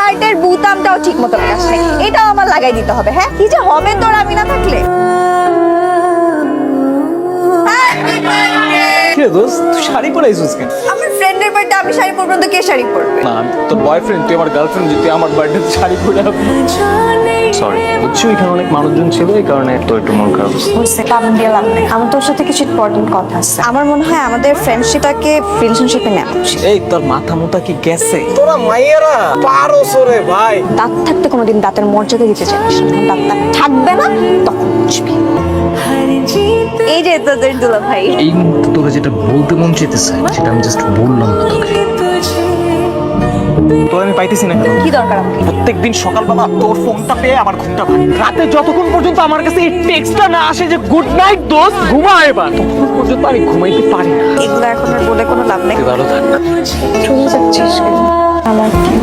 শার্টের বুতামটাও ঠিক মতো লাগাস নাই, এটাও আমার লাগাই দিতে হবে। হ্যাঁ, কি যে হবে তোর আমি না থাকলে। কি রে দোস্ত, তুই শাড়ি পরে আইছিস কেন? আমার ফ্রেন্ডের বার্থডে, আমি শাড়ি পরবো না তো কে শাড়ি পরবে? না, আমি তোর বয়ফ্রেন্ড, তুই আমার গার্লফ্রেন্ড, তুই আমার বার্থডে শাড়ি পরে আসবি। সরি, বুঝছি এখানে অনেক মানুষজন ছিল, এই কারণে তোর একটু মন খারাপ হচ্ছে। বুঝতে পারবেন দিয়ে লাভ নেই, আমার তোর সাথে কিছু ইম্পর্টেন্ট কথা আছে। আমার মনে হয় আমাদের ফ্রেন্ডশিপটাকে রিলেশনশিপে নেওয়া উচিত। এই তোর মাথা মোটা কি গেছে? তোরা মাইয়েরা পারো সরে ভাই। দাঁত থাকতে কোনোদিন দাঁতের মর্যাদা দিতে চাইস না, যখন দাঁত থাকবে না তখন বুঝবি। এই যে তোদের দুলা ভাই, এই মুহূর্তে তোরা যেটা বলতে মন চাইতেছে সেটা আমি জাস্ট বললাম না তোকে। তোর আমি পাইতেছি না কেন? কি দরকার আমাকে? প্রত্যেকদিন সকালবেলা তোর ফোনটা পেয়ে আমার ঘুমটা ভাঙে। রাতে যতক্ষণ পর্যন্ত আমার কাছে এই টেক্সটটা না আসে যে গুড নাইট দোস্ত ঘুমা এবার, ততক্ষণ পর্যন্ত আমি ঘুমাইতে পারি না। এগুলো এখন আর বলে কোনো লাভ নেই। তুই ভালো থাক। চলে যাচ্ছিস কেন? আমার কি